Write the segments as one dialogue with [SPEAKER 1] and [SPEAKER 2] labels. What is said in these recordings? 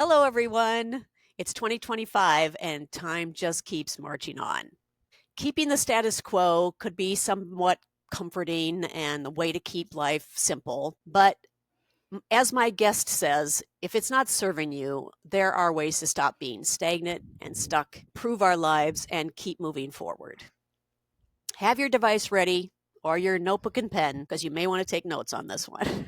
[SPEAKER 1] Hello, everyone. It's 2025 and time just keeps marching on. Keeping the status quo could be somewhat comforting and the way to keep life simple. But as my guest says, if it's not serving you, there are ways to stop being stagnant and stuck, improve our lives, and keep moving forward. Have your device ready or your notebook and pen because you may want to take notes on this one.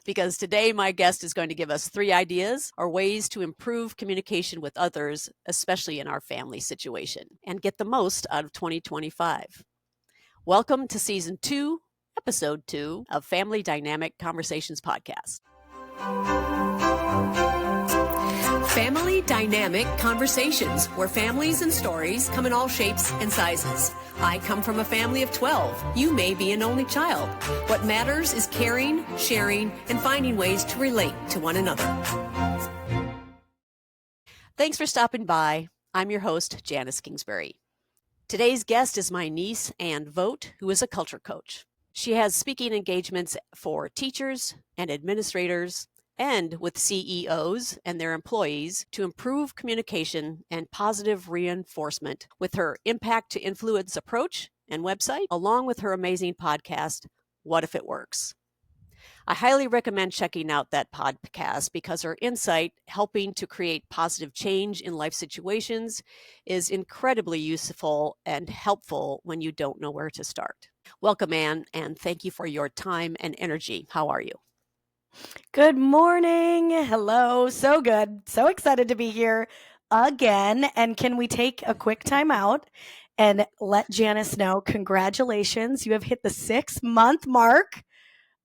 [SPEAKER 1] Because today my guest is going to give us 3 ideas or ways to improve communication with others, especially in our family situation, and get the most out of 2025. Welcome to Season 2, Episode 2 of Family Dynamic Conversations Podcast. Family Dynamic Conversations, where families and stories come in all shapes and sizes. I come from a family of 12. You may be an only child. What matters is caring, sharing, and finding ways to relate to one another. Thanks for stopping by. I'm your host, Janice Kingsbury. Today's guest is my niece, Ann Vogt, who is a culture coach. She has speaking engagements for teachers and administrators and with CEOs and their employees to improve communication and positive reinforcement with her Impact to Influence approach and website, along with her amazing podcast, What If It Works? I highly recommend checking out that podcast because her insight, helping to create positive change in life situations, is incredibly useful and helpful when you don't know where to start. Welcome, Ann, and thank you for your time and energy. How are you?
[SPEAKER 2] Good morning. Hello. So good. So excited to be here again. And can we take a quick time out and let Janice know, congratulations. You have hit the 6-month mark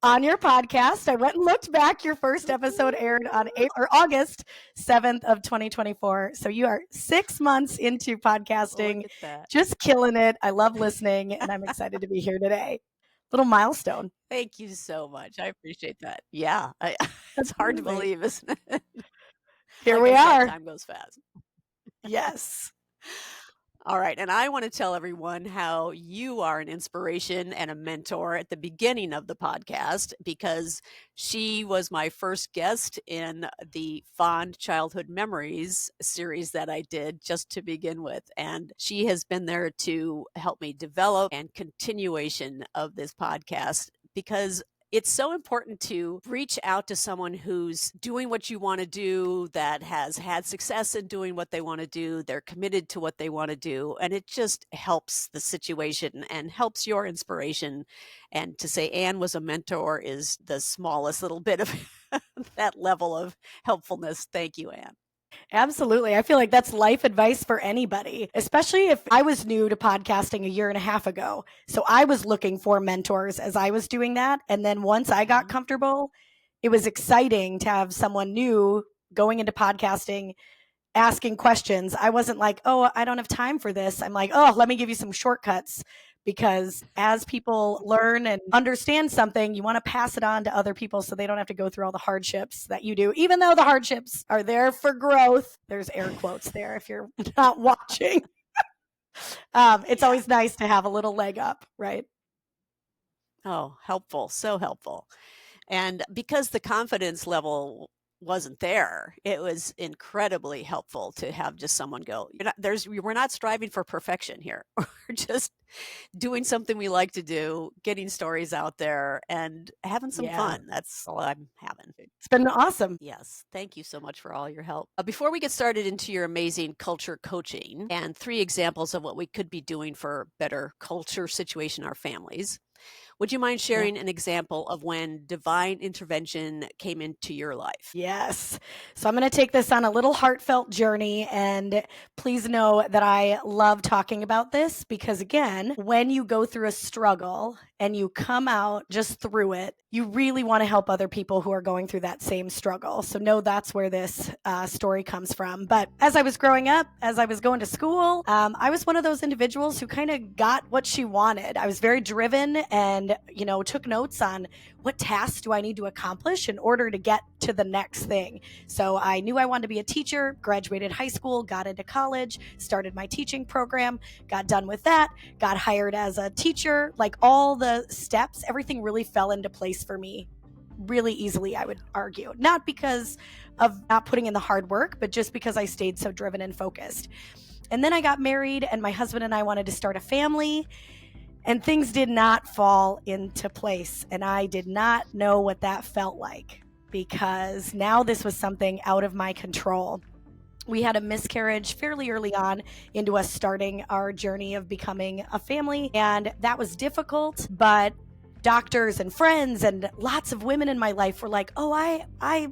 [SPEAKER 2] on your podcast. I went and looked back. Your first episode aired on August 7th of 2024. So you are 6 months into podcasting,
[SPEAKER 1] Look at that.
[SPEAKER 2] just killing it. I love listening and I'm excited to be here today. Little milestone.
[SPEAKER 1] Thank you so much. I appreciate that. Yeah, it's hard to believe, isn't it?
[SPEAKER 2] Here
[SPEAKER 1] Like
[SPEAKER 2] we
[SPEAKER 1] I said,
[SPEAKER 2] are.
[SPEAKER 1] time goes fast.
[SPEAKER 2] Yes.
[SPEAKER 1] All right. And I want to tell everyone how you are an inspiration and a mentor at the beginning of the podcast, because she was my first guest in the Fond Childhood Memories series that I did just to begin with. And she has been there to help me develop and continuation of this podcast, because it's so important to reach out to someone who's doing what you want to do, that has had success in doing what they want to do. They're committed to what they want to do. And it just helps the situation and helps your inspiration. And to say Ann was a mentor is the smallest little bit of that level of helpfulness. Thank you, Ann.
[SPEAKER 2] Absolutely. I feel like that's life advice for anybody, especially if I was new to podcasting a year and a half ago. So I was looking for mentors as I was doing that. And then once I got comfortable, it was exciting to have someone new going into podcasting, asking questions. I wasn't like, oh, I don't have time for this. I'm like, oh, let me give you some shortcuts. Because as people learn and understand something, you want to pass it on to other people so they don't have to go through all the hardships that you do, even though the hardships are there for growth. There's air quotes there if you're not watching. It's always nice to have a little leg up, right?
[SPEAKER 1] Oh, helpful. So helpful. And because the confidence level wasn't there, it was incredibly helpful to have just someone go, we're not striving for perfection here. We're just doing something we like to do, getting stories out there and having some fun. That's all I'm having.
[SPEAKER 2] It's been awesome.
[SPEAKER 1] Yes. Thank you so much for all your help. Before we get started into your amazing culture coaching and 3 examples of what we could be doing for better culture situation in our families, would you mind sharing an example of when divine intervention came into your life?
[SPEAKER 2] Yes. So I'm going to take this on a little heartfelt journey. And please know that I love talking about this because, again, when you go through a struggle and you come out just through it, you really want to help other people who are going through that same struggle. So know that's where this story comes from. But as I was growing up, as I was going to school, I was one of those individuals who kind of got what she wanted. I was very driven and, took notes on what tasks do I need to accomplish in order to get to the next thing. So I knew I wanted to be a teacher, graduated high school, got into college, started my teaching program, got done with that, got hired as a teacher. Like all the steps, everything really fell into place for me really easily, I would argue. Not because of not putting in the hard work, but just because I stayed so driven and focused. And then I got married, and my husband and I wanted to start a family, and things did not fall into place. And I did not know what that felt like, because now this was something out of my control. We had a miscarriage fairly early on into us starting our journey of becoming a family, and that was difficult, but doctors and friends and lots of women in my life were like, "Oh, I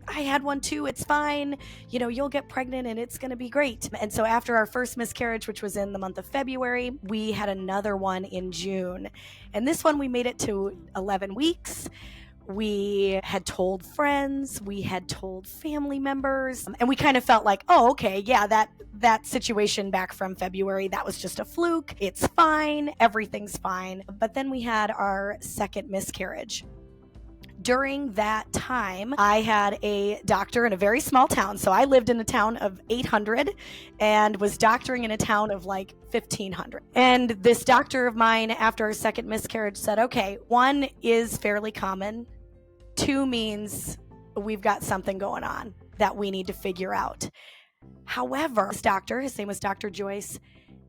[SPEAKER 2] had one too. It's fine. You know, you'll get pregnant and it's going to be great." And so after our first miscarriage, which was in the month of February, we had another one in June. And this one we made it to 11 weeks. We had told friends, we had told family members, and we kind of felt like, oh, okay, yeah, that situation back from February, that was just a fluke. It's fine. Everything's fine. But then we had our second miscarriage. During that time, I had a doctor in a very small town. So I lived in a town of 800 and was doctoring in a town of like 1,500. And this doctor of mine, after our second miscarriage, said, okay, 1 is fairly common. 2 means we've got something going on that we need to figure out. However, this doctor, his name was Dr. Joyce,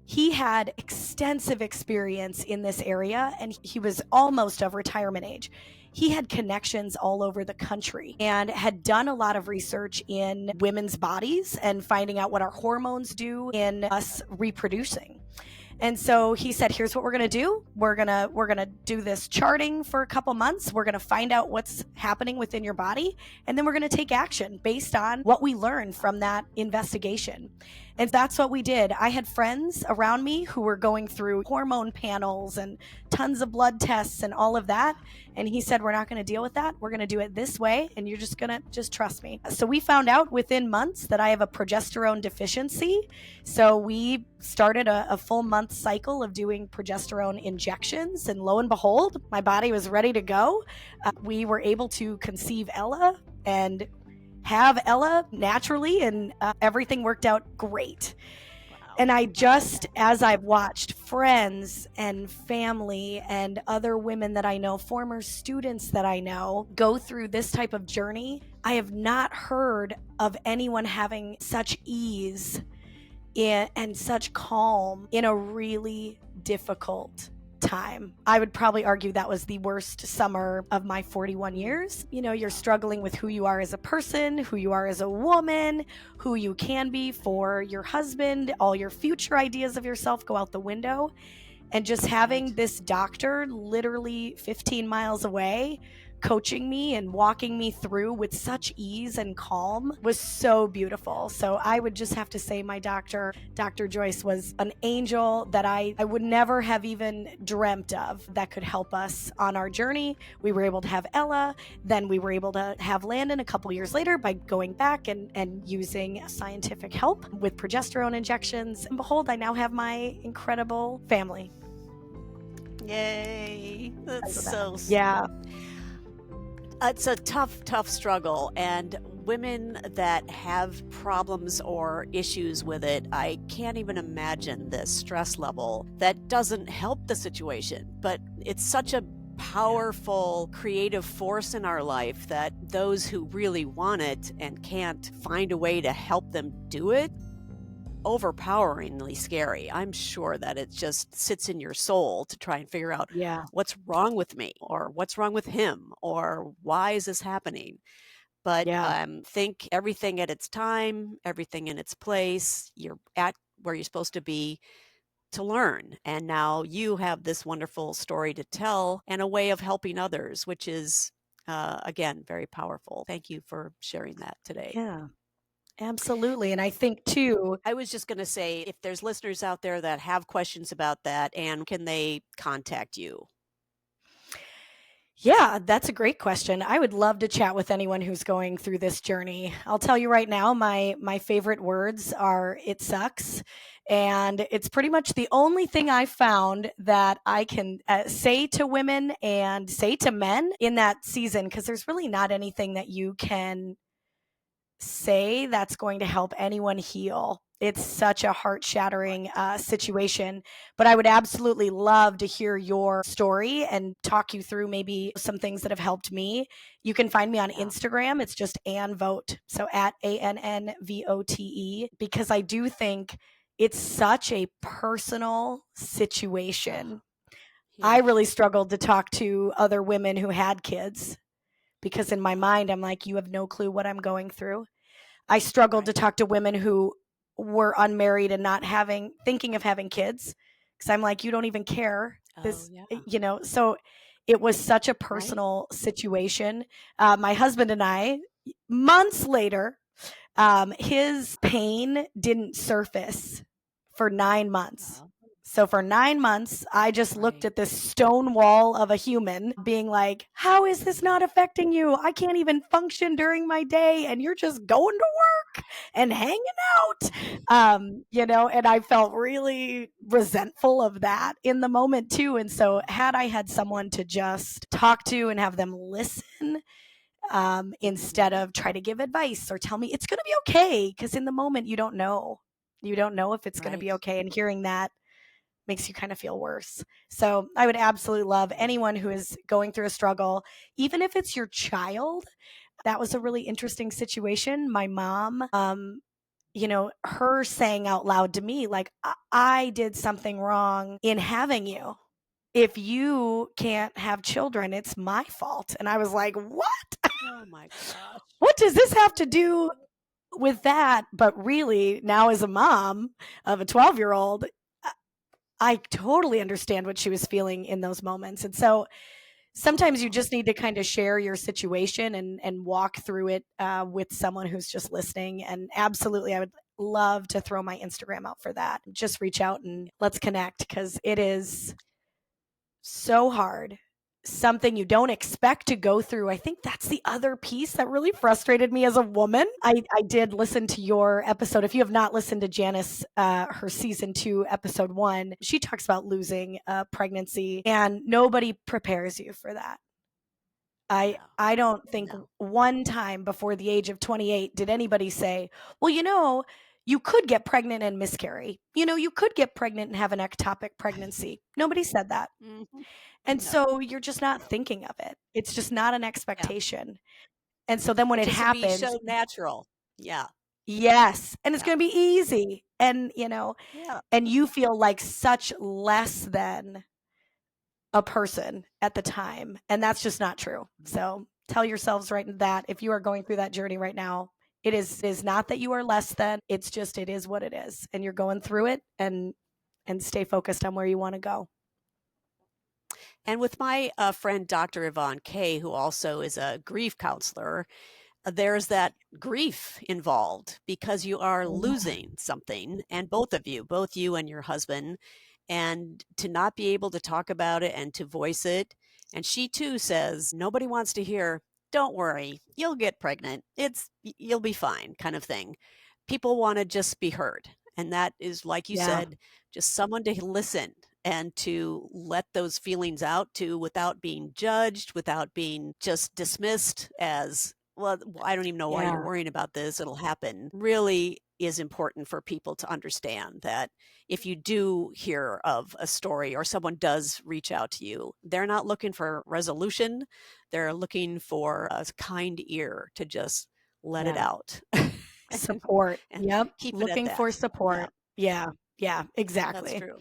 [SPEAKER 2] he had extensive experience in this area, and he was almost of retirement age. He had connections all over the country and had done a lot of research in women's bodies and finding out what our hormones do in us reproducing. And so he said, here's what we're going to do. We're going to do this charting for a couple months. We're going to find out what's happening within your body. And then we're going to take action based on what we learned from that investigation. And that's what we did. I had friends around me who were going through hormone panels and tons of blood tests and all of that. And he said, we're not going to deal with that. We're going to do it this way. And you're just going to just trust me. So we found out within months that I have a progesterone deficiency. So we started a full month cycle of doing progesterone injections. And lo and behold, my body was ready to go. We were able to conceive Ella and have Ella naturally, and everything worked out great. Wow. And I just, as I've watched friends and family and other women that I know, former students that I know, go through this type of journey, I have not heard of anyone having such ease and such calm in a really difficult time. I would probably argue that was the worst summer of my 41 years. You know, you're struggling with who you are as a person, who you are as a woman, who you can be for your husband. All your future ideas of yourself go out the window. And just having this doctor literally 15 miles away coaching me and walking me through with such ease and calm was so beautiful. So I would just have to say my doctor, Dr. Joyce, was an angel that I would never have even dreamt of that could help us on our journey. We were able to have Ella, then we were able to have Landon a couple years later by going back and using scientific help with progesterone injections. And behold, I now have my incredible family.
[SPEAKER 1] Yay. That's so
[SPEAKER 2] yeah.
[SPEAKER 1] It's a tough struggle, and women that have problems or issues with it, I can't even imagine the stress level that doesn't help the situation. But it's such a powerful, creative force in our life that those who really want it and can't find a way to help them do it, overpoweringly scary. I'm sure that it just sits in your soul to try and figure out what's wrong with me, or what's wrong with him, or why is this happening? But think everything at its time, everything in its place. You're at where you're supposed to be to learn. And now you have this wonderful story to tell and a way of helping others, which is, again, very powerful. Thank you for sharing that today.
[SPEAKER 2] Yeah. Absolutely. And I think too,
[SPEAKER 1] I was just going to say, if there's listeners out there that have questions about that, and can they contact you?
[SPEAKER 2] Yeah, that's a great question. I would love to chat with anyone who's going through this journey. I'll tell you right now, my favorite words are "it sucks." And it's pretty much the only thing I found that I can say to women and say to men in that season, because there's really not anything that you can say that's going to help anyone heal. It's such a heart shattering
[SPEAKER 1] Right.
[SPEAKER 2] situation. But I would absolutely love to hear your story and talk you through maybe some things that have helped me. You can find me on
[SPEAKER 1] Yeah.
[SPEAKER 2] Instagram. It's just Ann Vote. So at ANNVOTE, because I do think it's such a personal
[SPEAKER 1] Oh,
[SPEAKER 2] situation. I
[SPEAKER 1] yeah.
[SPEAKER 2] really struggled to talk to other women who had kids because in my
[SPEAKER 1] Oh,
[SPEAKER 2] mind, I'm like, you have no clue what I'm going through. I struggled to
[SPEAKER 1] right.
[SPEAKER 2] talk to women who were unmarried and not thinking of having kids because I'm like, you don't even care.
[SPEAKER 1] Oh, yeah.
[SPEAKER 2] So it was such a
[SPEAKER 1] Right.
[SPEAKER 2] personal situation. My husband and I, months later, his pain didn't surface for 9 months.
[SPEAKER 1] Oh,
[SPEAKER 2] So for 9 months, I just looked
[SPEAKER 1] right.
[SPEAKER 2] at this stone wall of a human being like, how is this not affecting you? I can't even function during my day and you're just going to work and hanging out. And I felt really resentful of that in the moment too. And so had I had someone to just talk to and have them listen, instead
[SPEAKER 1] Mhm.
[SPEAKER 2] of try to give advice or tell me it's going to be okay. Because in the moment, you don't know. You don't know if it's going to
[SPEAKER 1] Right.
[SPEAKER 2] be okay. And hearing that makes you kind of feel worse. So I would absolutely love
[SPEAKER 1] Right.
[SPEAKER 2] anyone who is going through a struggle, even if it's your child. That was a really interesting situation. My mom, her saying out loud to me, like, I did something wrong in having you.
[SPEAKER 1] Oh,
[SPEAKER 2] If you can't have children, it's my fault. And I was like, what?
[SPEAKER 1] oh my gosh.
[SPEAKER 2] What does this have to do with that? But really, now as a mom of a 12-year-old, I totally understand what she was feeling in those moments. And so sometimes you
[SPEAKER 1] Oh,
[SPEAKER 2] just need to kind of share your situation and walk through it with someone who's just listening. And absolutely, I would love to throw my Instagram out for that. Just reach out and let's connect because it is so hard. Something you don't expect to go through. I think that's the other piece that really frustrated me as a woman. I did listen to your episode. If you have not listened to Janice, her season 2, episode 1, she talks about losing pregnancy, and nobody prepares you for that. I
[SPEAKER 1] no.
[SPEAKER 2] I don't think
[SPEAKER 1] No.
[SPEAKER 2] one time before the age of 28 did anybody say, "Well, you could get pregnant and miscarry. You could get pregnant and have an ectopic pregnancy." Nobody said that.
[SPEAKER 1] Mhm.
[SPEAKER 2] And
[SPEAKER 1] No.
[SPEAKER 2] so you're just not thinking of it. It's just not an
[SPEAKER 1] Yeah.
[SPEAKER 2] expectation. And so then when
[SPEAKER 1] It
[SPEAKER 2] it
[SPEAKER 1] just would be
[SPEAKER 2] happens,
[SPEAKER 1] so natural. Yeah.
[SPEAKER 2] yes, and it's
[SPEAKER 1] Yeah.
[SPEAKER 2] going to be easy.
[SPEAKER 1] Yeah.
[SPEAKER 2] And you feel like such less than a person at the time. And that's just not true. So tell yourselves right that if you are going through that journey right now, it is not that you are less than, it's just it is what it is. And you're going through it and stay focused on where you want to go.
[SPEAKER 1] And with my friend, Dr. Yvonne Kay, who also is a grief counselor, there's that grief involved because you are
[SPEAKER 2] Yeah.
[SPEAKER 1] losing something, and both you and your husband, and to not be able to talk about it and to voice it. And she too says, nobody wants to hear, don't worry, you'll get pregnant. You'll be fine, kind of thing. People want to just be heard. And that is, like you
[SPEAKER 2] Yeah.
[SPEAKER 1] said, just someone to listen and to let those feelings out to without being judged, without being just dismissed as, well, I don't even know why you're
[SPEAKER 2] Yeah.
[SPEAKER 1] worrying about this. It'll happen. Really is important for people to understand that if you do hear of a story or someone does reach out to you, they're not looking for resolution. They're looking for a kind ear to just let it
[SPEAKER 2] Yeah.
[SPEAKER 1] out and,
[SPEAKER 2] Support.
[SPEAKER 1] and
[SPEAKER 2] Yep.
[SPEAKER 1] keep it at
[SPEAKER 2] Looking
[SPEAKER 1] that.
[SPEAKER 2] for
[SPEAKER 1] Yeah,
[SPEAKER 2] support. Yeah. Yeah.
[SPEAKER 1] that's
[SPEAKER 2] Exactly.
[SPEAKER 1] true.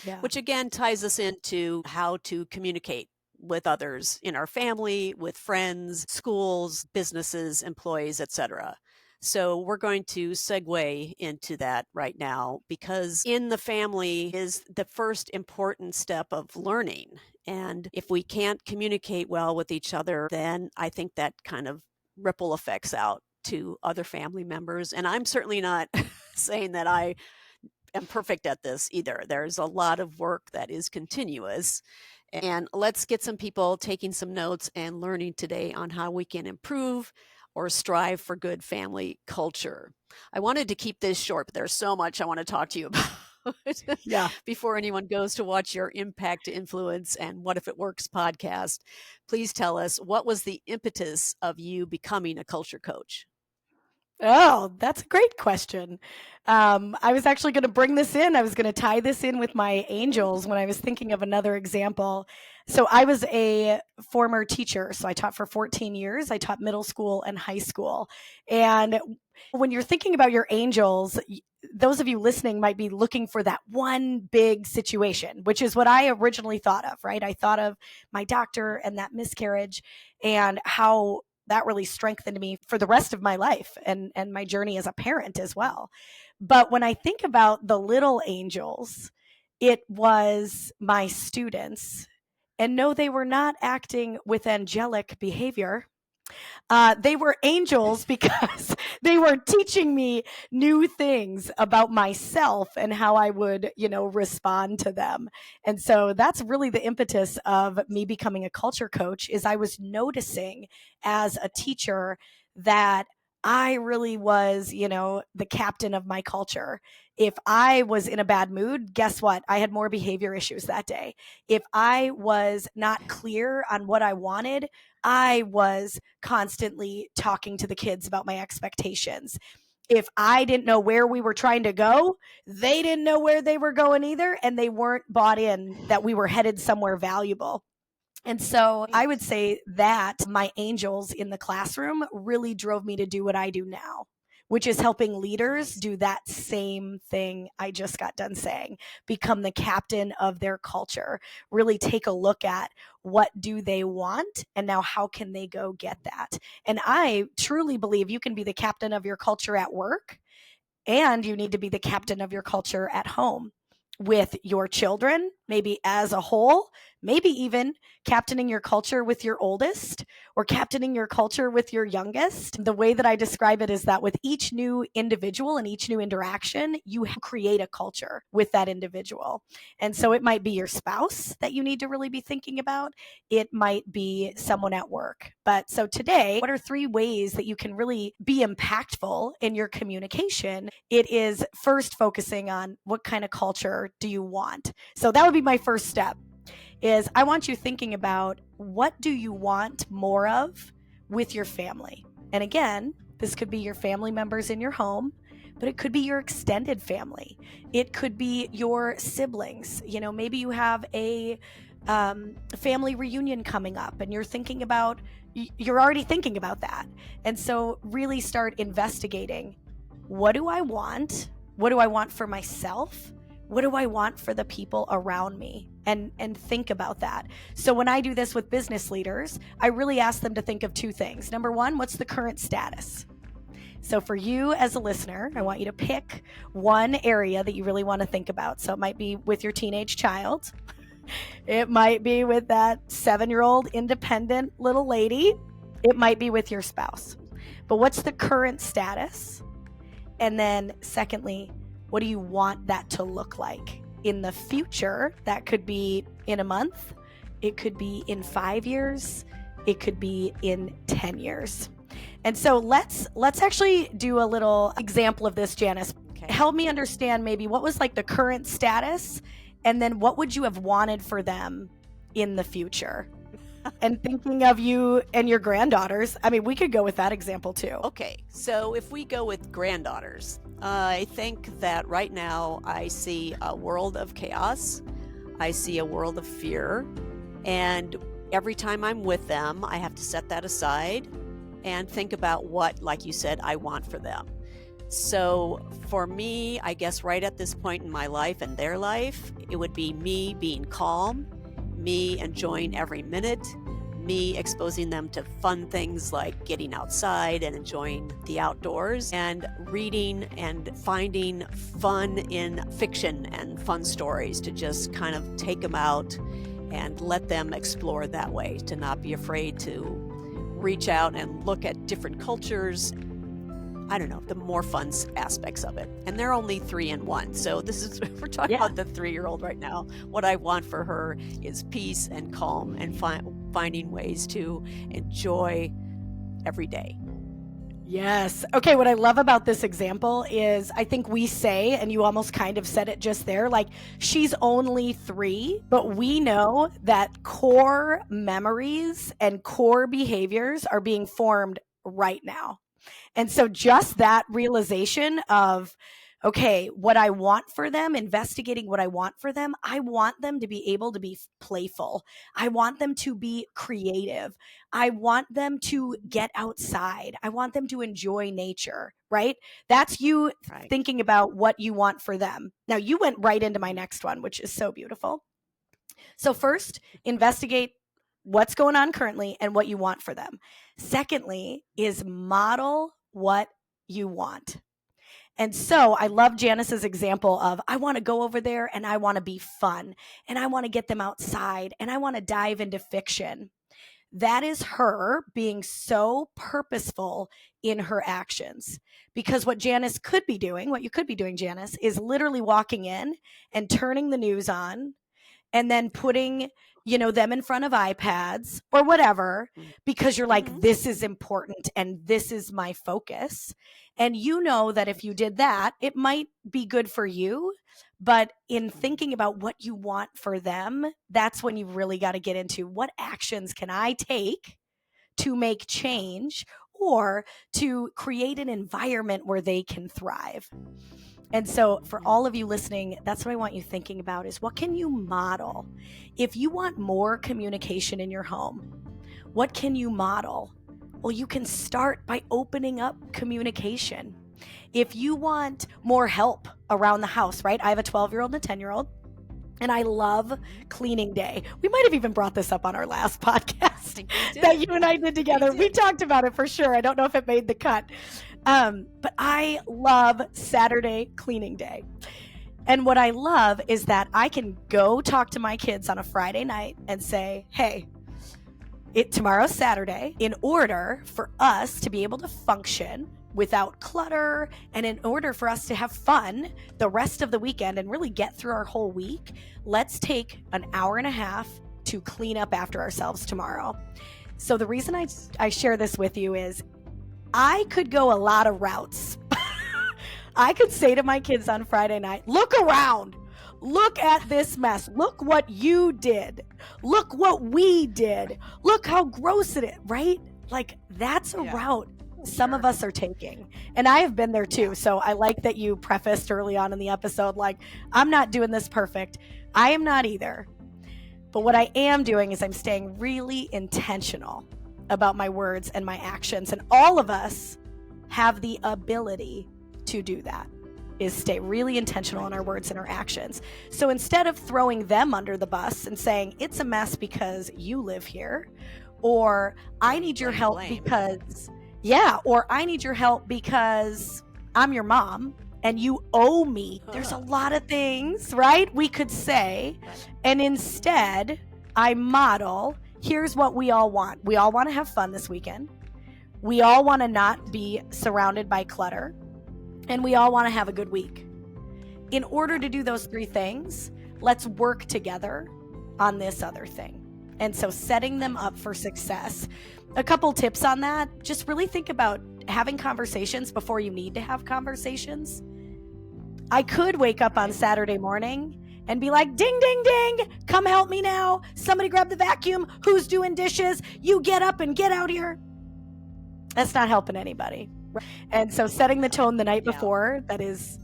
[SPEAKER 2] Yeah.
[SPEAKER 1] Which again ties us into how to communicate with others in our family, with friends, schools, businesses, employees, etc. So we're going to segue into that right now because in the family is the first important step of learning. And if we can't communicate well with each other, then I think that kind of ripple effects out to other family members. And I'm certainly not saying that I am perfect at this either. There's a lot of work that is continuous. And let's get some people taking some notes and learning today on how we can improve or strive for good family culture. I wanted to keep this short, but there's so much I want to talk to you about.
[SPEAKER 2] Yeah.
[SPEAKER 1] Before anyone goes to watch your Impact to Influence and What If It Works podcast, please tell us what was the impetus of you becoming a culture coach?
[SPEAKER 2] Oh, that's a great question. I was actually going to bring this in. I was going to tie this in with my angels when I was thinking of another example. So I was a former teacher. So I taught for 14 years. I taught middle school and high school. And when you're thinking about your angels, those of you listening might be looking for that one big situation, which is what I originally thought of, right? I thought of my doctor and that miscarriage and how that really strengthened me for the rest of my life and my journey as a parent as well. But when I think about the little angels, it was my students. And no, they were not acting with angelic behavior. They were angels because they were teaching me new things about myself and how I would, respond to them. And so that's really the impetus of me becoming a culture coach is I was noticing as a teacher that I really was, the captain of my culture. If I was in a bad mood, guess what? I had more behavior issues that day. If I was not clear on what I wanted, I was constantly talking to the kids about my expectations. If I didn't know where we were trying to go, they didn't know where they were going either, and they weren't bought in that we were headed somewhere valuable. And so I would
[SPEAKER 1] Right.
[SPEAKER 2] say that my angels in the classroom really drove me to do what I do now, which is helping leaders
[SPEAKER 1] Nice.
[SPEAKER 2] do that same thing I just got done saying, become the captain of their culture, really take a look at what do they want and now how can they go get that. And I truly believe you can be the captain of your culture at work and you need to be the captain of your culture at home with your children, maybe as a whole, maybe even captaining your culture with your oldest or captaining your culture with your youngest. The way that I describe it is that with each new individual and each new interaction, you create a culture with that individual. And so it might be your spouse that you need to really be thinking about. It might be someone at work. But so today, what are 3 ways that you can really be impactful in your communication? It is first focusing on what kind of culture do you want? So that would be my first step is I want you thinking about what do you want more of with your family? And again, this could be your family members in your home, but it could be your extended family. It could be your siblings. Maybe you have a family reunion coming up and you're already thinking about that. And so really start investigating what do I want? What do I want for myself? What do I want for the people around me? And think about that. So when I do this with business leaders, I really ask them to think of 2 things. Number 1, what's the current status? So for you as a listener, I want you to pick one area that you really want to think about. So it might be with your teenage child. It might be with that 7-year-old independent little lady. It might be with your spouse. But what's the current status? And then secondly, what do you want that to look like in the future? That could be in a month. It could be in 5 years. It could be in 10 years. And so let's actually do a little example of this, Janice.
[SPEAKER 1] Okay.
[SPEAKER 2] Help me understand maybe what was like the current status and then what would you have wanted for them in the future? And thinking of you and your granddaughters, I mean, we could go with that example too.
[SPEAKER 1] Okay, so if we go with granddaughters, I think that right now I see a world of chaos. I see a world of fear. And every time I'm with them, I have to set that aside and think about what, like you said, I want for them. So for me, I guess right at this point in my life and their life, it would be me being calm, me enjoying every minute, me exposing them to fun things like getting outside and enjoying the outdoors, and reading and finding fun in fiction and fun stories to just kind of take them out and let them explore that way, to not be afraid to reach out and look at different cultures. I don't know, the more fun aspects of it. And they're only 3 and 1. So this is, we're talking
[SPEAKER 2] Yeah.
[SPEAKER 1] about the 3-year-old right now. What I want for her is peace and calm and finding ways to enjoy every day.
[SPEAKER 2] Yes. Okay. What I love about this example is I think we say, and you almost kind of said it just there, like she's only 3, but we know that core memories and core behaviors are being formed right now. And so just that realization of, okay, what I want for them, investigating what I want for them, I want them to be able to be playful. I want them to be creative. I want them to get outside. I want them to enjoy nature, right? That's you
[SPEAKER 1] Right.
[SPEAKER 2] thinking about what you want for them. Now, you went right into my next one, which is so beautiful. So, first, investigate what's going on currently and what you want for them. Secondly, is model what you want. And so I love Janice's example of I want to go over there and I want to be fun and I want to get them outside and I want to dive into fiction. That is her being so purposeful in her actions. Because what Janice could be doing, what you could be doing, Janice, is literally walking in and turning the news on and then putting, them in front of iPads or whatever, because you're like, this is important and this is my focus. And you know that if you did that, it might be good for you. But in thinking about what you want for them, that's when you really got to get into what actions can I take to make change or to create an environment where they can thrive. And so for all of you listening, that's what I want you thinking about is what can you model? If you want more communication in your home, what can you model? Well, you can start by opening up communication. If you want more help around the house, right? I have a 12-year-old and a 10-year-old. And I love cleaning day. We might have even brought this up on our last podcast that you and I did together. We talked about it for sure. I don't know if it made the cut. But I love Saturday cleaning day. And what I love is that I can go talk to my kids on a Friday night and say, hey, tomorrow's Saturday. In order for us to be able to function without clutter and in order for us to have fun the rest of the weekend and really get through our whole week, let's take an hour and a half to clean up after ourselves tomorrow. So the reason I share this with you is I could go a lot of routes. I could say to my kids on Friday night, look around. Look at this mess. Look what you did. Look what we did. Look how gross it is, right? Like that's a route some of us are taking. And I have been there too. So I like that you prefaced early on in the episode, like, I'm not doing this perfect. I am not either. But what I am doing is I'm staying really intentional about my words and my actions. And all of us have the ability to do that, is stay really intentional in our words and our actions. So instead of throwing them under the bus and saying, it's a mess because you live here, or I need your help because, or I need your help because I'm your mom and you owe me. There's a lot of things, right? We could say, and instead I model, here's what we all want. We all want to have fun this weekend. We all want to not be surrounded by clutter. And we all want to have a good week. In order to do those three things, let's work together on this other thing. And so setting them up for success. A couple tips on that. Just really think about having conversations before you need to have conversations. I could wake up on Saturday morning and be like, ding, ding, ding, come help me now. Somebody grab the vacuum. Who's doing dishes? You get up and get out here. That's not helping anybody. And so setting the tone the night before, that is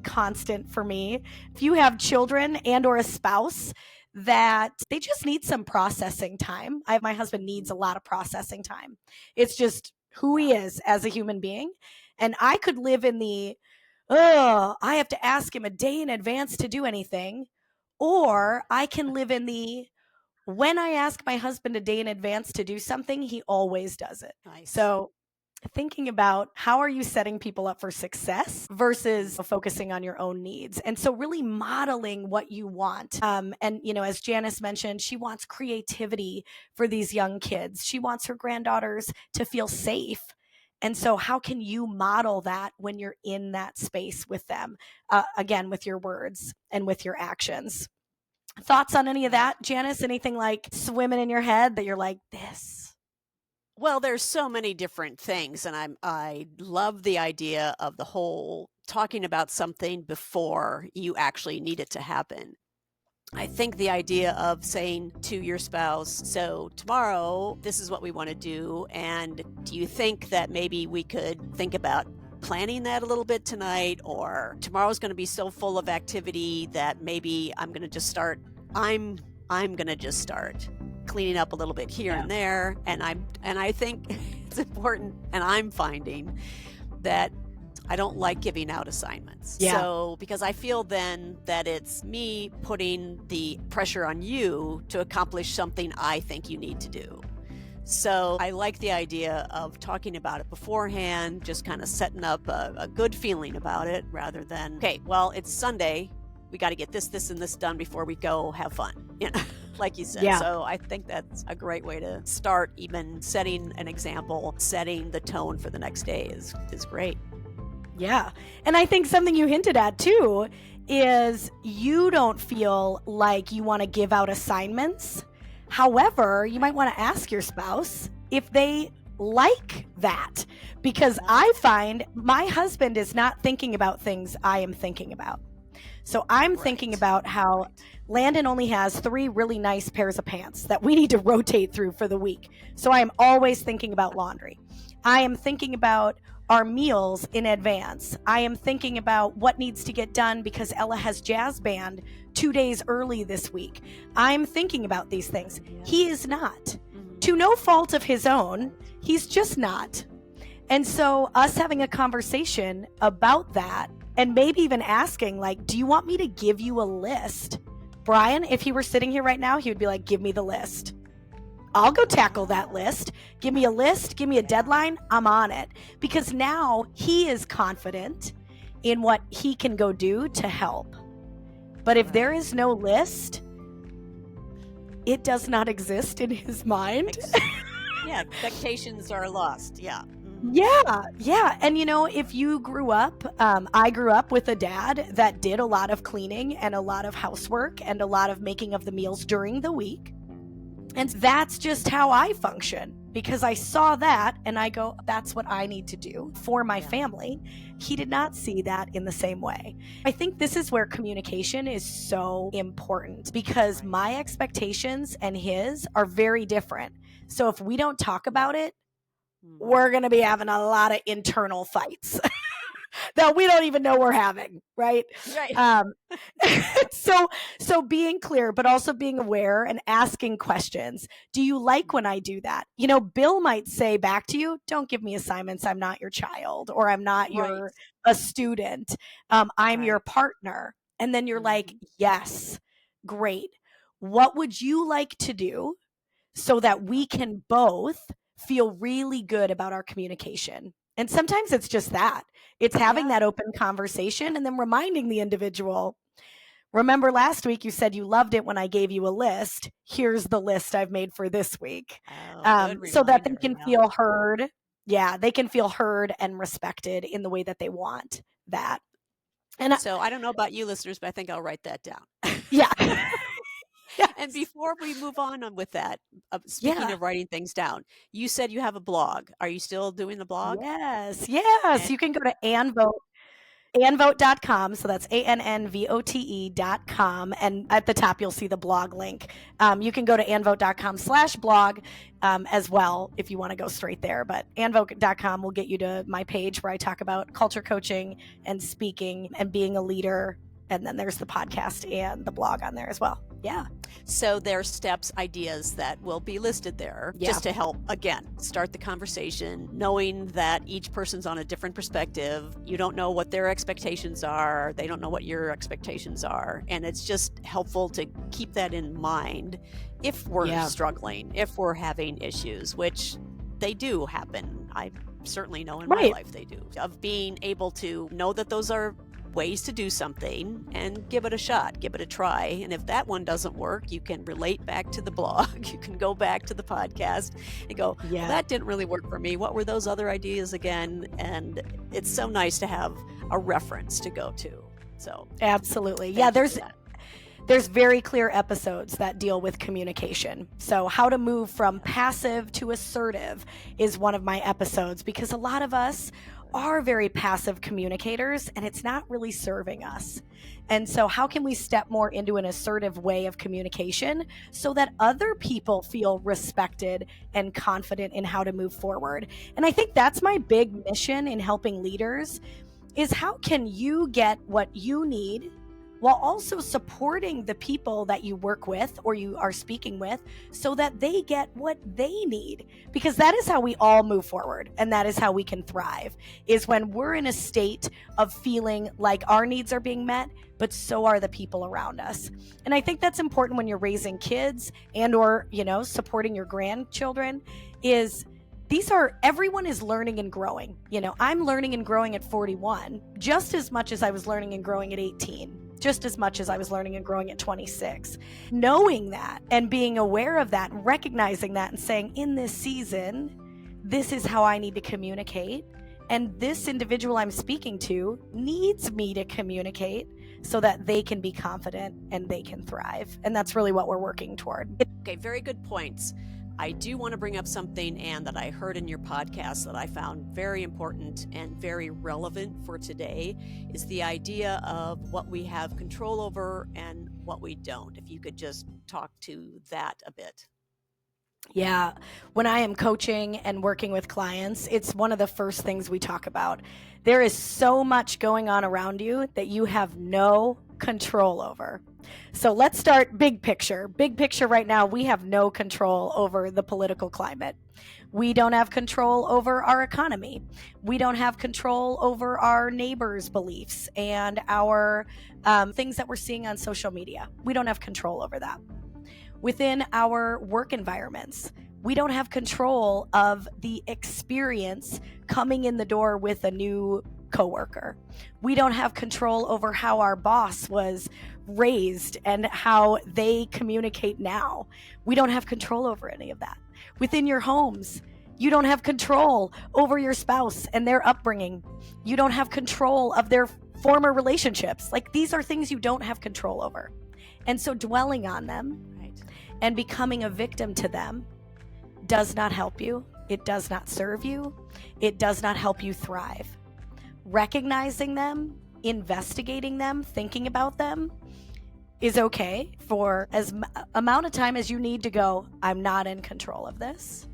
[SPEAKER 2] constant for me. If you have children and or a spouse that they just need some processing time. My husband needs a lot of processing time. It's just who he is as a human being. And I could live in the, I have to ask him a day in advance to do anything. Or I can live in the, when I ask my husband a day in advance to do something, he always does it.
[SPEAKER 1] Nice.
[SPEAKER 2] So thinking about how are you setting people up for success versus focusing on your own needs. And so really modeling what you want. And, as Janice mentioned, she wants creativity for these young kids. She wants her granddaughters to feel safe. And so how can you model that when you're in that space with them? Again, with your words and with your actions. Thoughts on any of that, Janice? Anything like swimming in your head that you're like, this?
[SPEAKER 1] Well, there's so many different things, and I love the idea of the whole talking about something before you actually need it to happen. I think the idea of saying to your spouse, so tomorrow, this is what we want to do. And do you think that maybe we could think about planning that a little bit tonight? Or tomorrow's going to be so full of activity that maybe I'm going to just start, I'm going to just start cleaning up a little bit here and there. And I think it's important. And I'm finding that I don't like giving out assignments.
[SPEAKER 2] Yeah.
[SPEAKER 1] So, because I feel then that it's me putting the pressure on you to accomplish something I think you need to do. So I like the idea of talking about it beforehand, just kind of setting up a good feeling about it rather than, okay, well, it's Sunday. We got to get this, and this done before we go have fun. You know, like you said.
[SPEAKER 2] Yeah.
[SPEAKER 1] So I think that's a great way to start, even setting an example, setting the tone for the next day is great.
[SPEAKER 2] Yeah. And I think something you hinted at too is you don't feel like you want to give out assignments. However, you might want to ask your spouse if they like that, because I find my husband is not thinking about things I am thinking about. So I'm thinking about how Landon only has 3 really nice pairs of pants that we need to rotate through for the week. So I am always thinking about laundry. I am thinking about our meals in advance. I am thinking about what needs to get done because Ella has jazz band 2 days early this week. I'm thinking about these things. He is not. To no fault of his own, he's just not. And so us having a conversation about that and maybe even asking, like, do you want me to give you a list? Brian, if he were sitting here right now, he would be like, give me the list. I'll go tackle that list. Give me a list. Give me a deadline. I'm on it. Because now he is confident in what he can go do to help. But if there is no list, it does not exist in his mind.
[SPEAKER 1] Yeah, expectations are lost. Yeah.
[SPEAKER 2] Yeah. And you know, if you grew up, I grew up with a dad that did a lot of cleaning and a lot of housework and a lot of making of the meals during the week. And that's just how I function, because I saw that and I go, that's what I need to do for my family. He did not see that in the same way. I think this is where communication is so important, because my expectations and his are very different. So if we don't talk about it, we're going to be having a lot of internal fights that we don't even know we're having, right? So being clear, but also being aware and asking questions. Do you like when I do that? You know, Bill might say back to you, don't give me assignments. I'm not your child, or I'm not a student. I'm your partner. And then you're like, yes, great. What would you like to do so that we can both feel really good about our communication? And sometimes it's just that. It's having that open conversation and then reminding the individual, remember last week you said you loved it when I gave you a list. Here's the list I've made for this week. So that they can feel heard. Yeah, they can feel heard and respected in the way that they want that.
[SPEAKER 1] And so I don't know about you listeners, but I think I'll write that down.
[SPEAKER 2] Yeah.
[SPEAKER 1] Yes. And before we move on with that, speaking of writing things down, you said you have a blog. Are you still doing the blog?
[SPEAKER 2] Yes. You can go to annvote.com. So that's ANNVOTE.com. And at the top, you'll see the blog link. You can go to annvote.com/blog as well if you want to go straight there. But annvote.com will get you to my page where I talk about culture coaching and speaking and being a leader. And then there's the podcast and the blog on there as well. Yeah.
[SPEAKER 1] So there are steps, ideas that will be listed there just to help, again, start the conversation, knowing that each person's on a different perspective. You don't know what their expectations are. They don't know what your expectations are. And it's just helpful to keep that in mind if we're struggling, if we're having issues, which they do happen. I certainly know in my life they do. Of being able to know that those are ways to do something and give it a shot, give it a try. And if that one doesn't work, you can relate back to the blog. You can go back to the podcast and go, well, that didn't really work for me. What were those other ideas again? And it's so nice to have a reference to go to. So
[SPEAKER 2] absolutely. Yeah, there's very clear episodes that deal with communication. So how to move from passive to assertive is one of my episodes, because a lot of us are very passive communicators and it's not really serving us. And so, how can we step more into an assertive way of communication so that other people feel respected and confident in how to move forward? And I think that's my big mission in helping leaders is how can you get what you need while also supporting the people that you work with or you are speaking with so that they get what they need, because that is how we all move forward and that is how we can thrive, is when we're in a state of feeling like our needs are being met but so are the people around us. And I think that's important when you're raising kids and or supporting your grandchildren, is everyone is learning and growing. I'm learning and growing at 41 just as much as I was learning and growing at 18, just as much as I was learning and growing at 26. Knowing that and being aware of that, recognizing that and saying, in this season, this is how I need to communicate. And this individual I'm speaking to needs me to communicate so that they can be confident and they can thrive. And that's really what we're working toward.
[SPEAKER 1] Okay, very good points. I do want to bring up something, Anne, that I heard in your podcast that I found very important and very relevant for today, is the idea of what we have control over and what we don't. If you could just talk to that a bit.
[SPEAKER 2] Yeah. When I am coaching and working with clients, it's one of the first things we talk about. There is so much going on around you that you have no control over. So let's start big picture. Big picture right now, we have no control over the political climate. We don't have control over our economy. We don't have control over our neighbors' beliefs and our things that we're seeing on social media. We don't have control over that. Within our work environments, we don't have control of the experience coming in the door with a new coworker. We don't have control over how our boss was raised and how they communicate now. We don't have control over any of that. Within your homes, you don't have control over your spouse and their upbringing. You don't have control of their former relationships. Like, these are things you don't have control over. And so dwelling on them and becoming a victim to them does not help you. It does not serve you. It does not help you thrive. Recognizing them, investigating them, thinking about them is okay for as amount of time as you need to go, I'm not in control of this.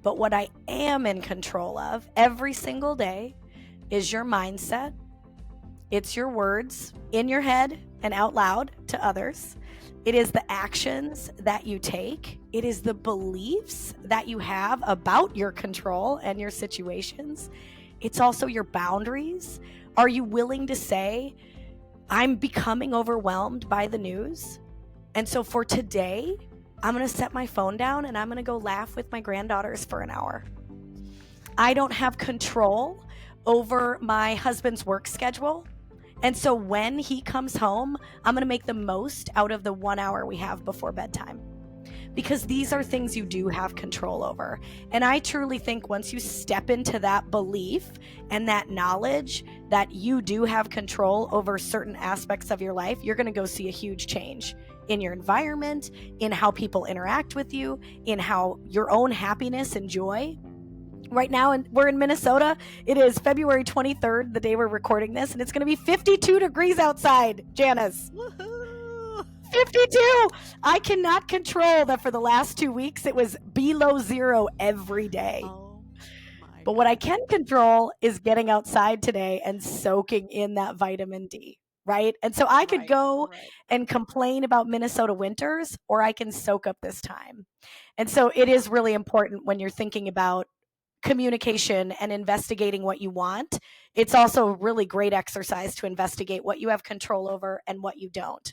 [SPEAKER 2] But what I am in control of every single day is your mindset. It's your words in your head and out loud to others. It is the actions that you take. It is the beliefs that you have about your control and your situations. It's also your boundaries. Are you willing to say, I'm becoming overwhelmed by the news? And so for today, I'm going to set my phone down and I'm going to go laugh with my granddaughters for an hour. I don't have control over my husband's work schedule. And so when he comes home, I'm going to make the most out of the 1 hour we have before bedtime, because these are things you do have control over. And I truly think once you step into that belief and that knowledge that you do have control over certain aspects of your life, you're going to go see a huge change in your environment, in how people interact with you, in how your own happiness and joy. Right now, we're in Minnesota. It is February 23rd, the day we're recording this, and it's going to be 52 degrees outside, Janice.
[SPEAKER 1] Woohoo!
[SPEAKER 2] 52! I cannot control that for the last 2 weeks, it was below zero every day.
[SPEAKER 1] Oh,
[SPEAKER 2] but what I can control is getting outside today and soaking in that vitamin D, right? And so I could go and complain about Minnesota winters, or I can soak up this time. And so it is really important when you're thinking about communication and investigating what you want. It's also a really great exercise to investigate what you have control over and what you don't.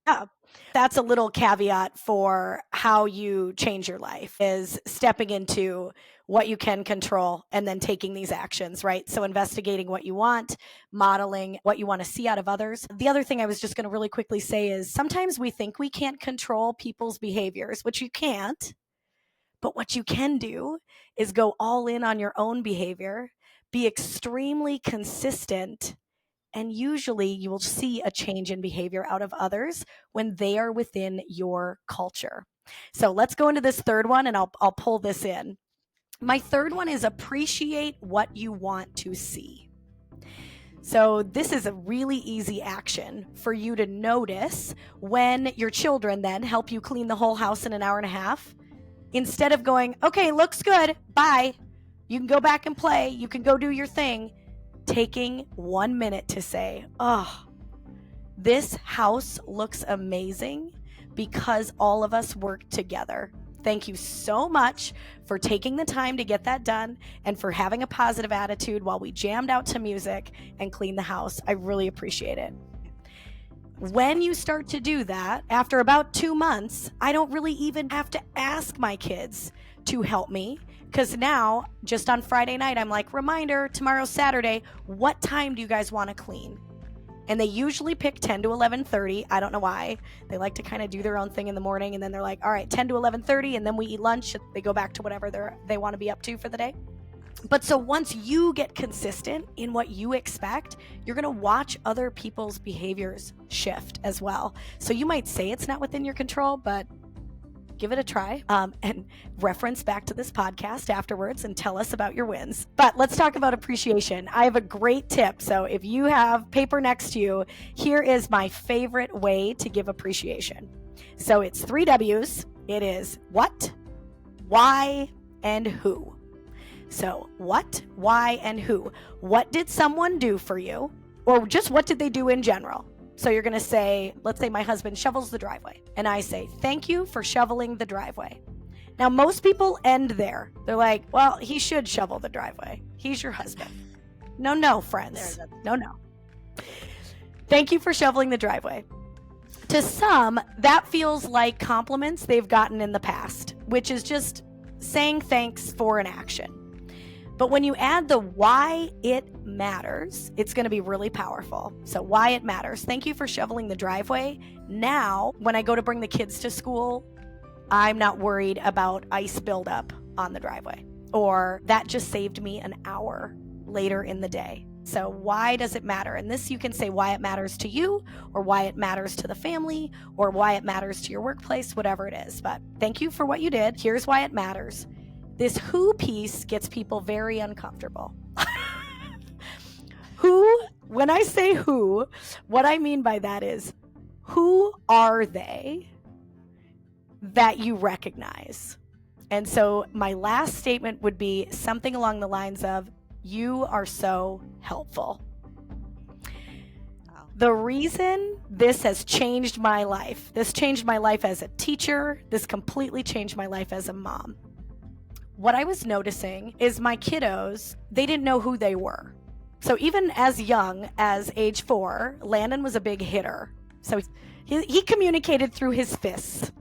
[SPEAKER 2] Yeah, that's a little caveat for how you change your life, is stepping into what you can control and then taking these actions, right? So investigating what you want, modeling what you want to see out of others. The other thing I was just going to really quickly say is sometimes we think we can't control people's behaviors, which you can't. But what you can do is go all in on your own behavior, be extremely consistent, and usually you will see a change in behavior out of others when they are within your culture. So let's go into this third one, and I'll pull this in. My third one is appreciate what you want to see. So this is a really easy action for you to notice when your children then help you clean the whole house in an hour and a half. Instead of going, okay, looks good, bye. You can go back and play. You can go do your thing. Taking 1 minute to say, oh, this house looks amazing because all of us work together. Thank you so much for taking the time to get that done and for having a positive attitude while we jammed out to music and cleaned the house. I really appreciate it. When you start to do that, after about 2 months, I don't really even have to ask my kids to help me, because now, just on Friday night, I'm like, reminder, tomorrow's Saturday, what time do you guys want to clean? And they usually pick 10 to 11:30. I don't know why. They like to kind of do their own thing in the morning, and then they're like, all right, 10 to 11:30, and then we eat lunch. They go back to whatever they want to be up to for the day. But so once you get consistent in what you expect, you're going to watch other people's behaviors shift as well. So you might say it's not within your control, but give it a try, and reference back to this podcast afterwards and tell us about your wins. But let's talk about appreciation. I have a great tip. So if you have paper next to you, here is my favorite way to give appreciation. So it's 3 W's. It is what, why, and who. So what, why, and who. What did someone do for you? Or just what did they do in general? So you're going to say, let's say my husband shovels the driveway. And I say, thank you for shoveling the driveway. Now, most people end there. They're like, well, he should shovel the driveway. He's your husband. No, friends. No. Thank you for shoveling the driveway. To some, that feels like compliments they've gotten in the past, which is just saying thanks for an action. But when you add the why it matters, it's going to be really powerful. So why it matters. Thank you for shoveling the driveway. Now, when I go to bring the kids to school, I'm not worried about ice buildup on the driveway. Or that just saved me an hour later in the day. So why does it matter? And this, you can say why it matters to you, or why it matters to the family, or why it matters to your workplace, whatever it is. But thank you for what you did. Here's why it matters. This who piece gets people very uncomfortable. Who, when I say who, what I mean by that is, who are they that you recognize? And so my last statement would be something along the lines of, you are so helpful. The reason this has changed my life, this changed my life as a teacher, this completely changed my life as a mom. What I was noticing is my kiddos, they didn't know who they were. So even as young as age 4, Landon was a big hitter. So he communicated through his fists.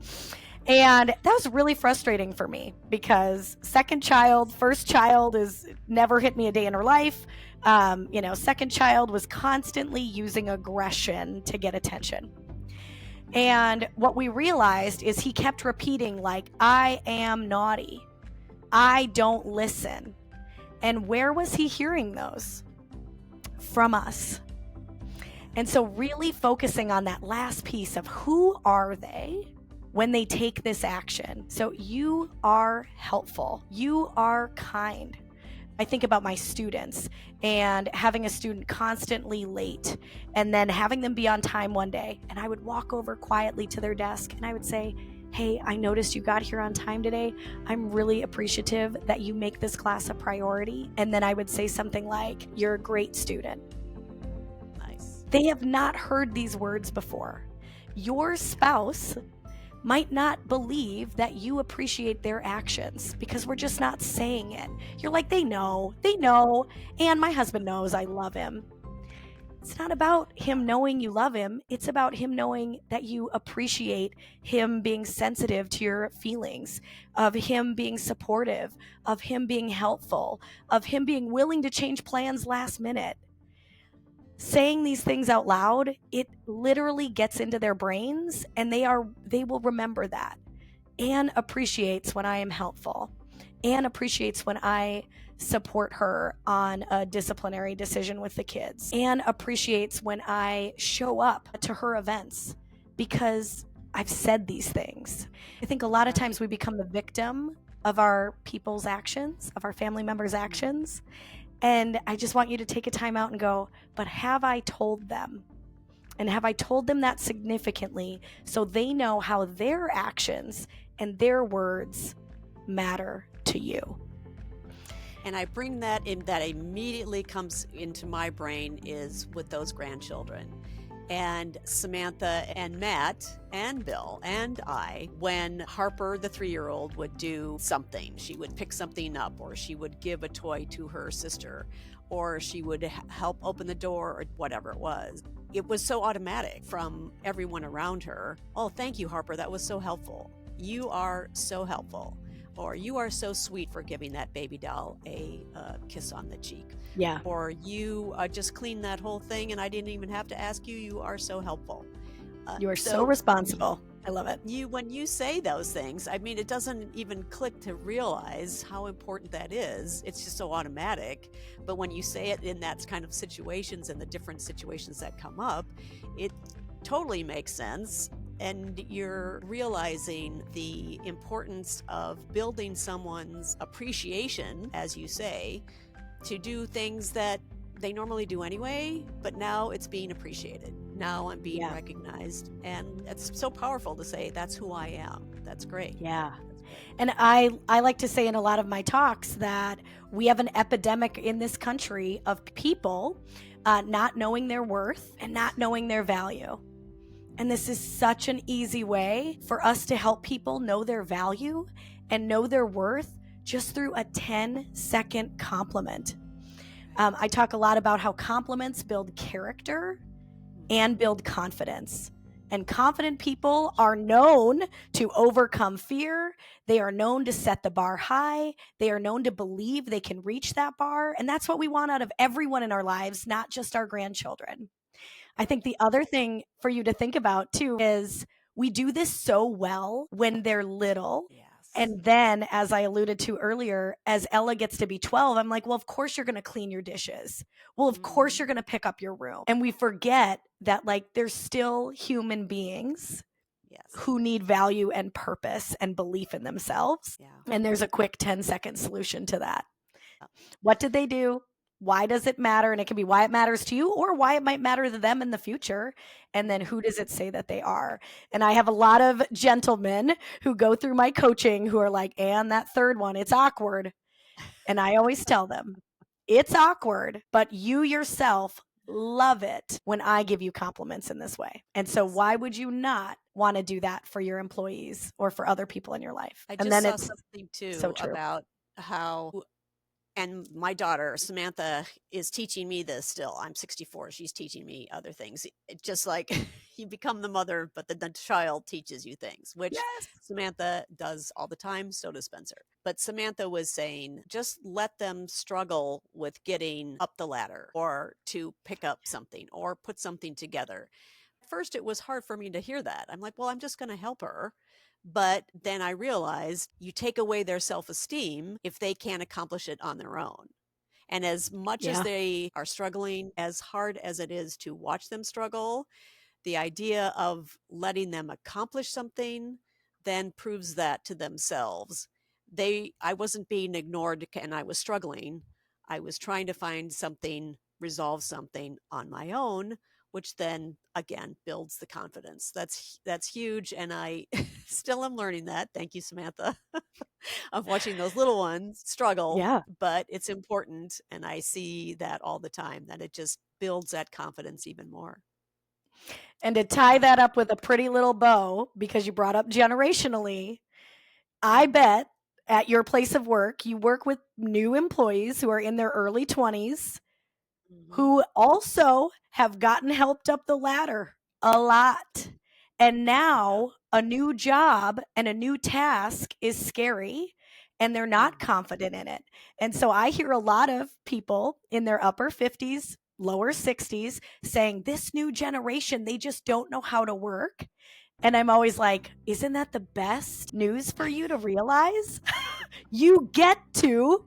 [SPEAKER 2] And that was really frustrating for me because second child, first child is never hit me a day in her life. Second child was constantly using aggression to get attention. And what we realized is he kept repeating like, I am naughty. I don't listen. And where was he hearing those? From us. And so really focusing on that last piece of who are they when they take this action. So you are helpful. You are kind. I think about my students and having a student constantly late and then having them be on time one day. And I would walk over quietly to their desk and I would say, hey, I noticed you got here on time today. I'm really appreciative that you make this class a priority. And then I would say something like, you're a great student.
[SPEAKER 1] Nice.
[SPEAKER 2] They have not heard these words before. Your spouse might not believe that you appreciate their actions because we're just not saying it. You're like, they know. And my husband knows I love him. It's not about him knowing you love him. It's about him knowing that you appreciate him being sensitive to your feelings, of him being supportive, of him being helpful, of him being willing to change plans last minute. Saying these things out loud, it literally gets into their brains and they will remember that. Anne appreciates when I am helpful. Anne appreciates when I support her on a disciplinary decision with the kids. Anne appreciates when I show up to her events because I've said these things. I think a lot of times we become the victim of our people's actions, of our family members' actions. And I just want you to take a time out and go, but have I told them? And have I told them that significantly so they know how their actions and their words matter to you?
[SPEAKER 1] And I bring that in, that immediately comes into my brain is with those grandchildren. And Samantha and Matt and Bill and I, when Harper, the 3-year-old, would do something, she would pick something up, or she would give a toy to her sister, or she would help open the door, or whatever it was. It was so automatic from everyone around her. Oh, thank you, Harper. That was so helpful. You are so helpful. Or you are so sweet for giving that baby doll a kiss on the cheek.
[SPEAKER 2] Yeah.
[SPEAKER 1] Or you just cleaned that whole thing and I didn't even have to ask you. You are so helpful.
[SPEAKER 2] You are so responsible. I love it.
[SPEAKER 1] When you say those things, I mean, it doesn't even click to realize how important that is. It's just so automatic. But when you say it in that kind of situations and the different situations that come up, it totally makes sense. And you're realizing the importance of building someone's appreciation, as you say, to do things that they normally do anyway, but now it's being appreciated. Now I'm being recognized. And it's so powerful to say, that's who I am. That's great.
[SPEAKER 2] Yeah. And I like to say in a lot of my talks that we have an epidemic in this country of people not knowing their worth and not knowing their value. And this is such an easy way for us to help people know their value and know their worth just through a 10-second compliment. I talk a lot about how compliments build character and build confidence. And confident people are known to overcome fear. They are known to set the bar high. They are known to believe they can reach that bar. And that's what we want out of everyone in our lives, not just our grandchildren. I think the other thing for you to think about too is we do this so well when they're little.
[SPEAKER 1] Yes.
[SPEAKER 2] And then, as I alluded to earlier, as Ella gets to be 12, I'm like, well, of course you're going to clean your dishes. Well, of course you're going to pick up your room. And we forget that like there's still human beings who need value and purpose and belief in themselves.
[SPEAKER 1] Yeah.
[SPEAKER 2] And there's a quick 10-second solution to that. What did they do? Why does it matter? And it can be why it matters to you or why it might matter to them in the future. And then who does it say that they are? And I have a lot of gentlemen who go through my coaching who are like, and that third one, it's awkward. And I always tell them, it's awkward, but you yourself love it when I give you compliments in this way. And so why would you not want to do that for your employees or for other people in your life?
[SPEAKER 1] I
[SPEAKER 2] And
[SPEAKER 1] just
[SPEAKER 2] then
[SPEAKER 1] saw
[SPEAKER 2] it's
[SPEAKER 1] something too
[SPEAKER 2] so true.
[SPEAKER 1] about how, and my daughter Samantha is teaching me this still. I'm 64. She's teaching me other things. It's just like you become the mother, but the child teaches you things, which Samantha does all the time. So does Spencer. But Samantha was saying, just let them struggle with getting up the ladder or to pick up something or put something together. At first, it was hard for me to hear that. I'm like, well, I'm just going to help her. But then I realized you take away their self-esteem if they can't accomplish it on their own. And as much as they are struggling, as hard as it is to watch them struggle, the idea of letting them accomplish something then proves that to themselves. I wasn't being ignored and I was struggling. I was trying to find something, resolve something on my own, which then again builds the confidence. That's huge. And I still am learning that. Thank you, Samantha, of watching those little ones struggle.
[SPEAKER 2] Yeah.
[SPEAKER 1] But it's important. And I see that all the time, that it just builds that confidence even more.
[SPEAKER 2] And to tie that up with a pretty little bow, because you brought up generationally, I bet at your place of work, you work with new employees who are in their early 20s who also have gotten helped up the ladder a lot. And now a new job and a new task is scary and they're not confident in it. And so I hear a lot of people in their upper 50s, lower 60s saying this new generation, they just don't know how to work. And I'm always like, isn't that the best news for you to realize? You get to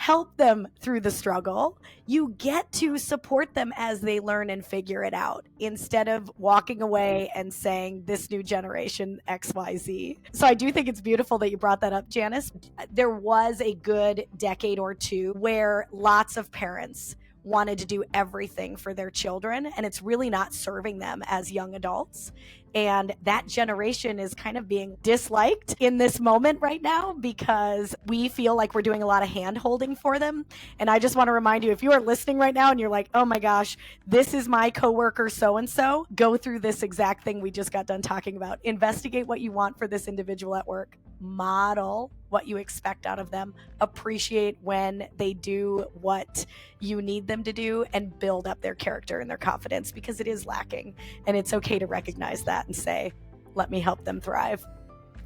[SPEAKER 2] help them through the struggle. You get to support them as they learn and figure it out instead of walking away and saying this new generation XYZ. So I do think it's beautiful that you brought that up, Janice. There was a good decade or two where lots of parents wanted to do everything for their children, and it's really not serving them as young adults. And that generation is kind of being disliked in this moment right now because we feel like we're doing a lot of hand holding for them. And I just want to remind you, if you are listening right now and you're like, oh my gosh, this is my coworker so-and-so, go through this exact thing we just got done talking about. Investigate what you want for this individual at work. Model what you expect out of them. Appreciate when they do what you need them to do, and build up their character and their confidence, because it is lacking. And it's okay to recognize that and say, let me help them thrive.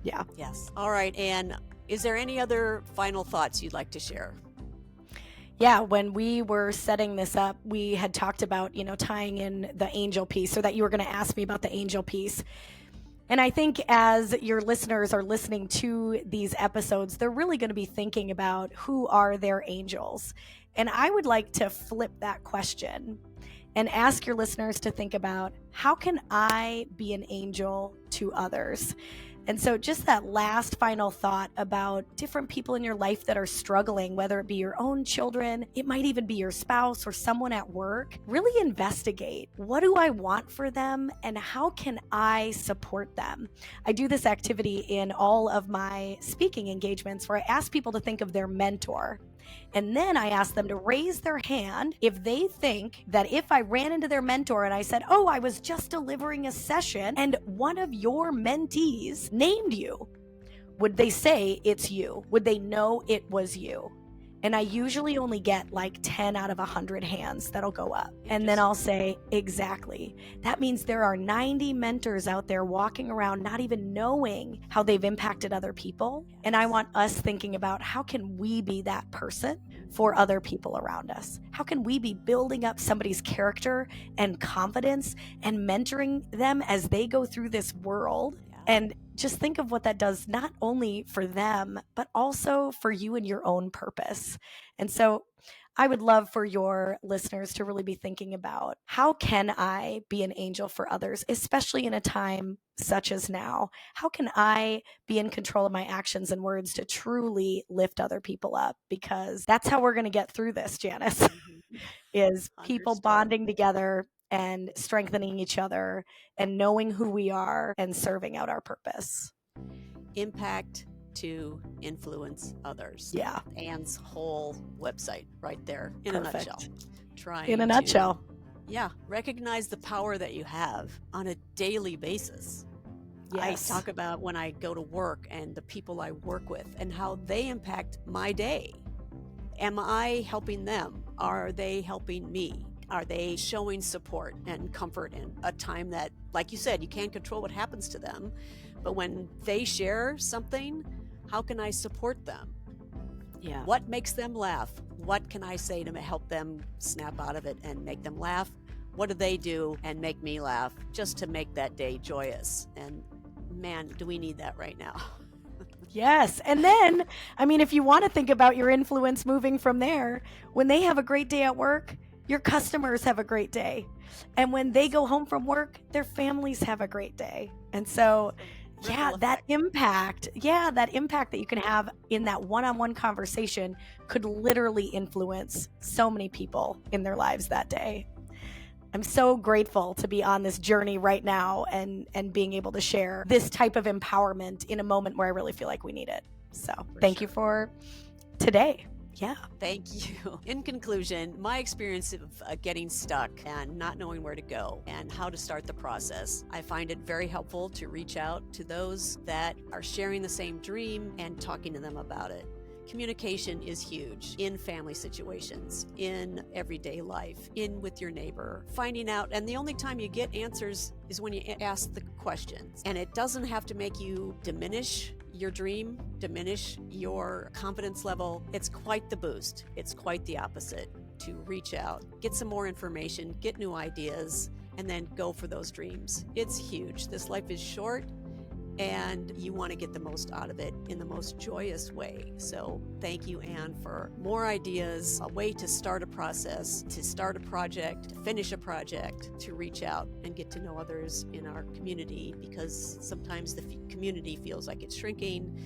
[SPEAKER 2] Yeah.
[SPEAKER 1] Yes. All right. And is there any other final thoughts you'd like to share?
[SPEAKER 2] Yeah, when we were setting this up, we had talked about, tying in the angel piece, or that you were going to ask me about the angel piece. And I think as your listeners are listening to these episodes, they're really going to be thinking about who are their angels. And I would like to flip that question and ask your listeners to think about, how can I be an angel to others? And so just that last final thought about different people in your life that are struggling, whether it be your own children, it might even be your spouse or someone at work. Really investigate, what do I want for them and how can I support them? I do this activity in all of my speaking engagements where I ask people to think of their mentor. And then I ask them to raise their hand if they think that if I ran into their mentor and I said, oh, I was just delivering a session and one of your mentees named you, would they say it's you? Would they know it was you? And I usually only get like 10 out of 100 hands that'll go up. And then I'll say, exactly. That means there are 90 mentors out there walking around not even knowing how they've impacted other people. And I want us thinking about, how can we be that person for other people around us? How can we be building up somebody's character and confidence and mentoring them as they go through this world? And just think of what that does, not only for them, but also for you and your own purpose. And so I would love for your listeners to really be thinking about, how can I be an angel for others, especially in a time such as now? How can I be in control of my actions and words to truly lift other people up? Because that's how we're going to get through this, Janice, is people bonding together and strengthening each other and knowing who we are and serving out our purpose.
[SPEAKER 1] Impact to influence others.
[SPEAKER 2] Yeah.
[SPEAKER 1] Anne's whole website right there in a nutshell. Yeah, recognize the power that you have on a daily basis. Yes. I talk about when I go to work and the people I work with and how they impact my day. Am I helping them? Are they helping me? Are they showing support and comfort in a time that, like you said, you can't control what happens to them, but when they share something, how can I support them? Yeah. What makes them laugh? What can I say to help them snap out of it and make them laugh? What do they do and make me laugh, just to make that day joyous? And man, do we need that right now.
[SPEAKER 2] Yes. And then, if you want to think about your influence moving from there, when they have a great day at work, your customers have a great day. And when they go home from work, their families have a great day. And so, that impact that you can have in that one-on-one conversation could literally influence so many people in their lives that day. I'm so grateful to be on this journey right now and being able to share this type of empowerment in a moment where I really feel like we need it. So thank you for today. Yeah.
[SPEAKER 1] Thank you. In conclusion, my experience of getting stuck and not knowing where to go and how to start the process, I find it very helpful to reach out to those that are sharing the same dream and talking to them about it. Communication is huge in family situations, in everyday life, in with your neighbor, finding out. And the only time you get answers is when you ask the questions. And it doesn't have to make you diminish your dream, diminish your confidence level. It's quite the boost. It's quite the opposite, to reach out, get some more information, get new ideas, and then go for those dreams. It's huge. This life is short. and you want to get the most out of it in the most joyous way. So thank you, Anne, for more ideas, a way to start a process, to start a project, to finish a project, to reach out and get to know others in our community, because sometimes the community feels like it's shrinking.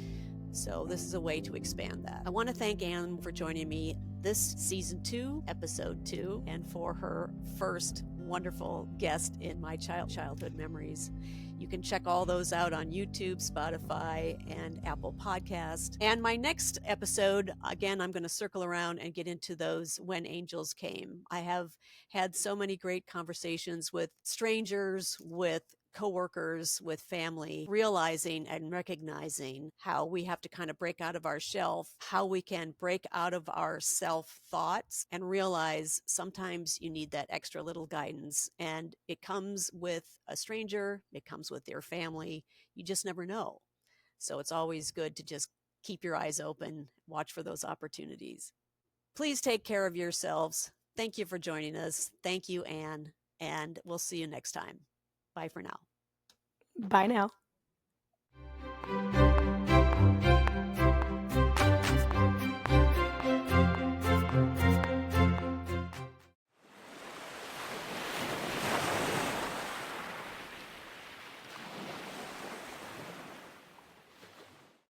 [SPEAKER 1] So this is a way to expand that. I want to thank Anne for joining me this season 2, episode 2, and for her first wonderful guest in my childhood memories. You can check all those out on YouTube, Spotify, and Apple Podcast. And my next episode, again, I'm going to circle around and get into those When Angels Came. I have had so many great conversations with strangers, with coworkers, with family, realizing and recognizing how we have to kind of break out of our shelf, how we can break out of our self thoughts and realize sometimes you need that extra little guidance. And it comes with a stranger, it comes with your family. You just never know. So it's always good to just keep your eyes open, watch for those opportunities. Please take care of yourselves. Thank you for joining us. Thank you, Anne, and we'll see you next time. Bye for now.
[SPEAKER 2] Bye now.